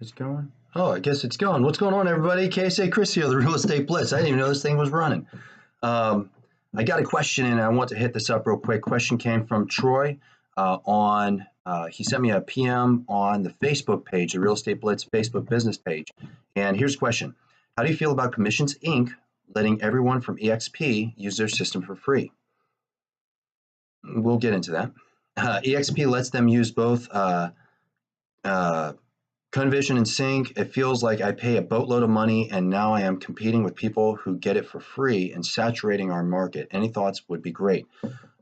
It's going. Oh, I guess it's going. What's going on, everybody? KSA Kris here, the Real Estate Blitz. I didn't even know this thing was running. I got a question, and I want to hit this up real quick. Question came from Troy he sent me a PM on the Facebook page, the Real Estate Blitz Facebook business page. And here's a question. How do you feel about Commissions Inc. letting everyone from eXp use their system for free? We'll get into that. eXp lets them use both Convision and Sync. It feels like I pay a boatload of money and now I am competing with people who get it for free and saturating our market. Any thoughts would be great.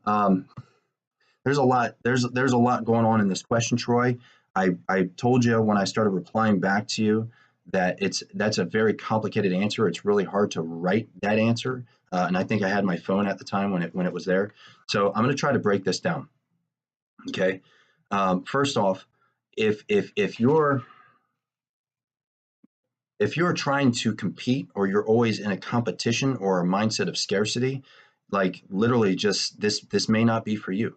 There's a lot going on in this question, Troy. I told you when I started replying back to you that that's a very complicated answer. It's really hard to write that answer. And I think I had my phone at the time when it was there. So I'm going to try to break this down. Okay. First off, if you're trying to compete or you're always in a competition or a mindset of scarcity, like literally just this may not be for you.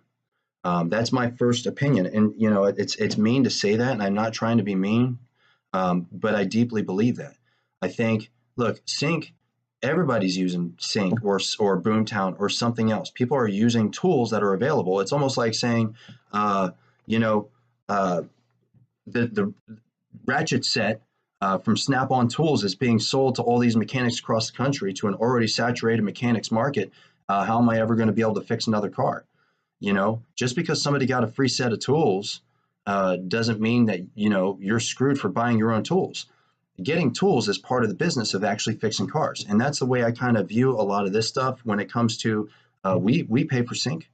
That's my first opinion. And you know, it's mean to say that, and I'm not trying to be mean, but I deeply believe that. I think, look, Sync, everybody's using Sync or Boomtown or something else. People are using tools that are available. It's almost like saying, the ratchet set from Snap-on Tools is being sold to all these mechanics across the country to an already saturated mechanics market. How am I ever going to be able to fix another car? You know, just because somebody got a free set of tools doesn't mean that, you know, you're screwed for buying your own tools. Getting tools is part of the business of actually fixing cars. And that's the way I kind of view a lot of this stuff when it comes to we pay for Sync,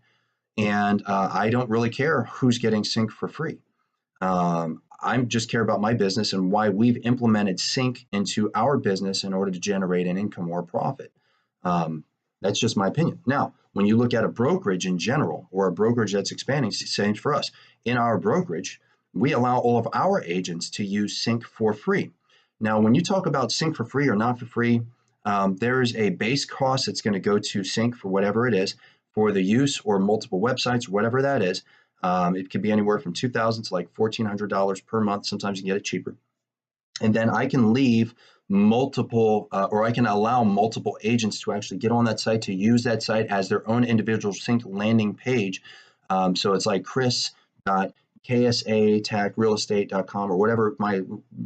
and I don't really care who's getting Sync for free. I just care about my business and why we've implemented Sync into our business in order to generate an income or a profit. That's just my opinion. Now, when you look at a brokerage in general or a brokerage that's expanding, same for us. In our brokerage, we allow all of our agents to use Sync for free. Now, when you talk about Sync for free or not for free, there's a base cost that's going to go to Sync for whatever it is for the use or multiple websites, whatever that is. It could be anywhere from $2,000 to like $1,400 per month. Sometimes you can get it cheaper. And then I can leave multiple, or I can allow multiple agents to actually get on that site, to use that site as their own individual Sync landing page. So it's like Kris.ksatagrealestate.com or whatever my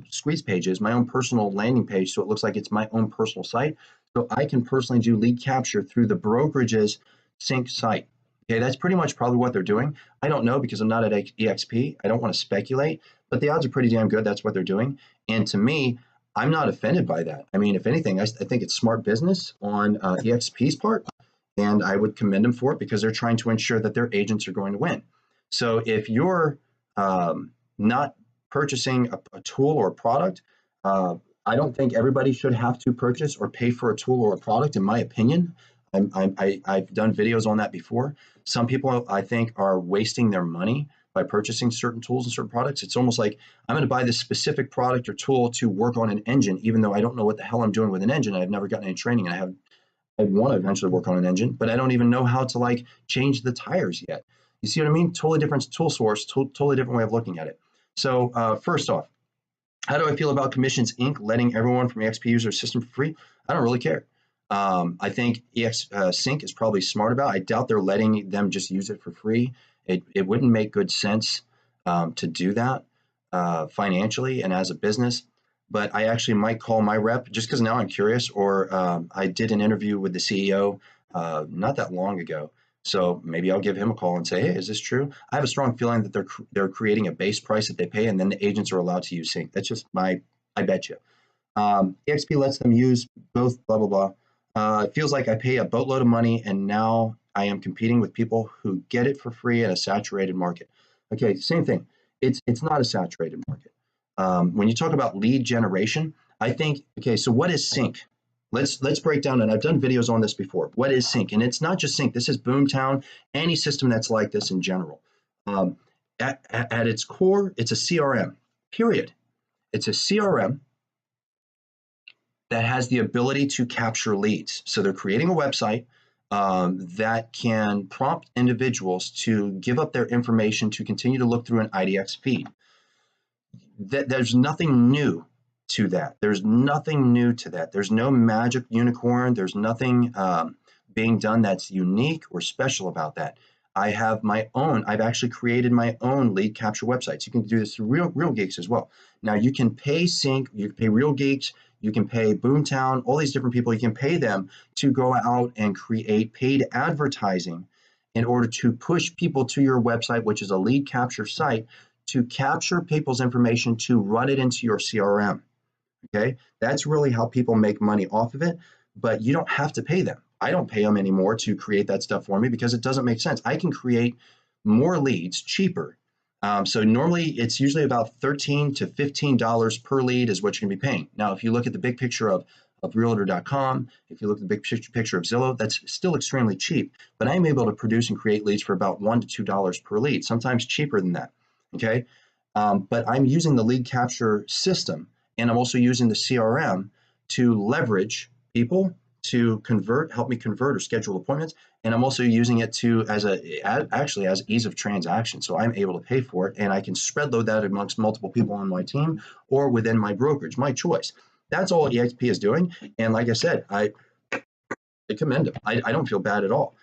squeeze page is, my own personal landing page. So it looks like it's my own personal site. So I can personally do lead capture through the brokerage's Sync site. Okay, that's pretty much probably what they're doing. I don't know because I'm not at eXp. I don't want to speculate, but the odds are pretty damn good that's what they're doing. And to me, I'm not offended by that. I mean, if anything, I think it's smart business on eXp's part, and I would commend them for it because they're trying to ensure that their agents are going to win. So if you're not purchasing a tool or a product, I don't think everybody should have to purchase or pay for a tool or a product, in my opinion. I've done videos on that before. Some people, I think, are wasting their money by purchasing certain tools and certain products. It's almost like I'm going to buy this specific product or tool to work on an engine, even though I don't know what the hell I'm doing with an engine. I've never gotten any training. I want to eventually work on an engine, but I don't even know how to like change the tires yet. You see what I mean? Totally different tool source, totally different way of looking at it. So first off, how do I feel about Commissions Inc. letting everyone from eXp use their system for free? I don't really care. I think Sync is probably smart about it. I doubt they're letting them just use it for free. It wouldn't make good sense to do that financially and as a business. But I actually might call my rep just because now I'm curious, or I did an interview with the CEO not that long ago. So maybe I'll give him a call and say, hey, is this true? I have a strong feeling that they're creating a base price that they pay, and then the agents are allowed to use Sync. That's just I bet you. eXp lets them use both, blah, blah, blah. It feels like I pay a boatload of money and now I am competing with people who get it for free in a saturated market. Okay, same thing. It's not a saturated market. When you talk about lead generation, I think, okay, so what is Sync? Let's break down, and I've done videos on this before. What is Sync? And it's not just Sync. This is Boomtown, any system that's like this in general. At its core, it's a CRM, period. It's a CRM that has the ability to capture leads. So they're creating a website that can prompt individuals to give up their information to continue to look through an IDX feed. there's nothing new to that. There's nothing new to that. There's no magic unicorn. There's nothing being done that's unique or special about that. I have my own. I've actually created my own lead capture websites. You can do this through Real Geeks as well. Now you can pay Sync, you can pay Real Geeks, you can pay Boomtown, all these different people. You can pay them to go out and create paid advertising in order to push people to your website, which is a lead capture site, to capture people's information to run it into your CRM. Okay, that's really how people make money off of it, but you don't have to pay them. I don't pay them anymore to create that stuff for me because it doesn't make sense. I can create more leads cheaper. So normally it's usually about $13 to $15 per lead is what you're gonna be paying. Now, if you look at the big picture of Realtor.com, if you look at the big picture of Zillow, that's still extremely cheap, but I'm able to produce and create leads for about $1 to $2 per lead, sometimes cheaper than that, okay? But I'm using the lead capture system, and I'm also using the CRM to leverage people to help me convert or schedule appointments. And I'm also using it to actually as ease of transaction. So I'm able to pay for it, and I can spread load that amongst multiple people on my team or within my brokerage, my choice. That's all eXp is doing. And like I said, I commend them. I don't feel bad at all.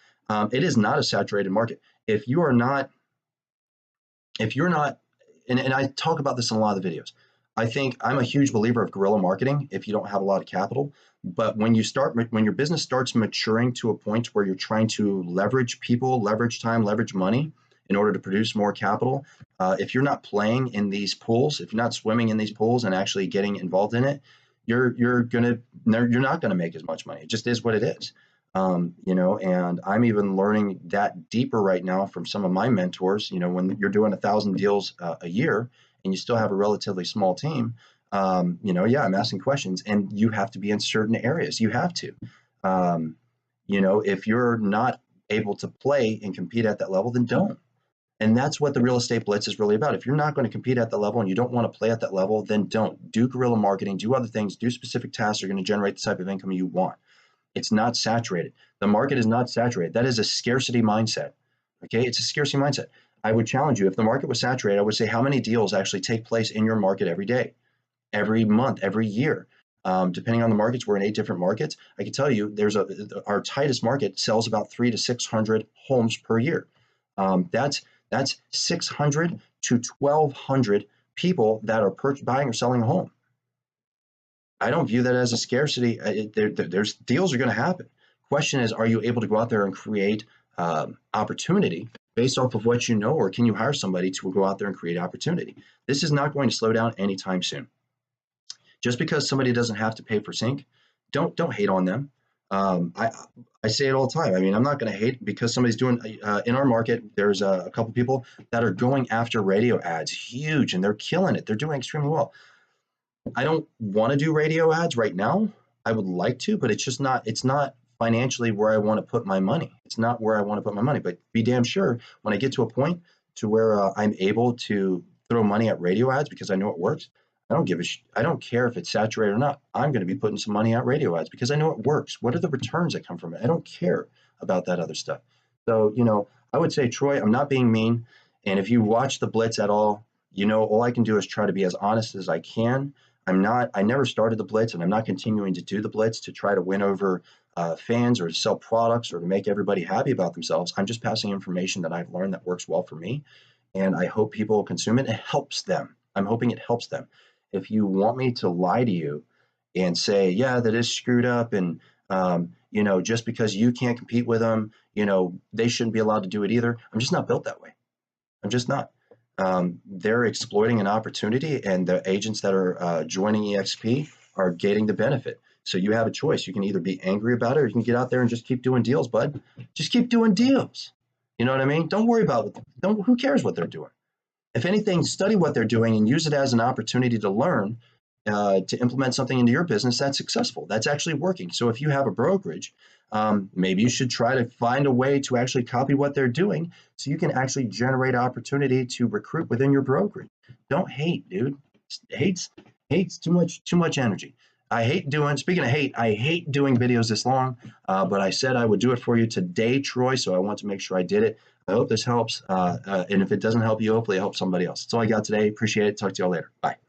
It is not a saturated market. If you're not, and I talk about this in a lot of the videos, I think I'm a huge believer of guerrilla marketing if you don't have a lot of capital. But when your business starts maturing to a point where you're trying to leverage people, leverage time, leverage money in order to produce more capital, if you're not playing in these pools, if you're not swimming in these pools and actually getting involved in it, you're not gonna make as much money. It just is what it is. And I'm even learning that deeper right now from some of my mentors. When you're doing 1,000 deals a year and you still have a relatively small team, I'm asking questions, and you have to be in certain areas. You have to, if you're not able to play and compete at that level, then don't. And that's what the real estate blitz is really about. If you're not going to compete at that level and you don't want to play at that level, then don't. Do guerrilla marketing, do other things, do specific tasks that are going to generate the type of income you want. It's not saturated. The market is not saturated. That is a scarcity mindset. Okay, it's a scarcity mindset. I would challenge you, if the market was saturated, I would say how many deals actually take place in your market every day, every month, every year. Depending on the markets, we're in 8 different markets. I can tell you our tightest market sells about 300 to 600 homes per year. That's 600 to 1,200 people that are buying or selling a home. I don't view that as a scarcity. There's deals are going to happen. Question is, are you able to go out there and create opportunity based off of what you know, or can you hire somebody to go out there and create opportunity? This is not going to slow down anytime soon. Just because somebody doesn't have to pay for sync, don't hate on them. I say it all the time. I mean, I'm not going to hate because somebody's doing in our market. There's a couple people that are going after radio ads, huge, and they're killing it. They're doing extremely well. I don't want to do radio ads right now. I would like to, but it's not financially where I want to put my money. It's not where I want to put my money, but be damn sure when I get to a point to where I'm able to throw money at radio ads because I know it works. I don't care if it's saturated or not. I'm going to be putting some money at radio ads because I know it works. What are the returns that come from it? I don't care about that other stuff. So, I would say, Troy, I'm not being mean. And if you watch the Blitz at all, all I can do is try to be as honest as I can. I never started the Blitz, and I'm not continuing to do the Blitz to try to win over fans or to sell products or to make everybody happy about themselves. I'm just passing information that I've learned that works well for me. And I hope people consume it. It helps them. I'm hoping it helps them. If you want me to lie to you and say, yeah, that is screwed up, and just because you can't compete with them, they shouldn't be allowed to do it either. I'm just not built that way. I'm just not. They're exploiting an opportunity, and the agents that are joining eXp are getting the benefit. So you have a choice. You can either be angry about it, or you can get out there and just keep doing deals, bud. Just keep doing deals. You know what I mean? Don't worry about it. Who cares what they're doing? If anything, study what they're doing and use it as an opportunity to learn, to implement something into your business that's successful, that's actually working. So if you have a brokerage, maybe you should try to find a way to actually copy what they're doing so you can actually generate opportunity to recruit within your brokerage. Don't hate, dude. Hate's too much energy. Speaking of hate, I hate doing videos this long, but I said I would do it for you today, Troy, so I want to make sure I did it. I hope this helps. And if it doesn't help you, hopefully it helps somebody else. That's all I got today. Appreciate it. Talk to y'all later. Bye.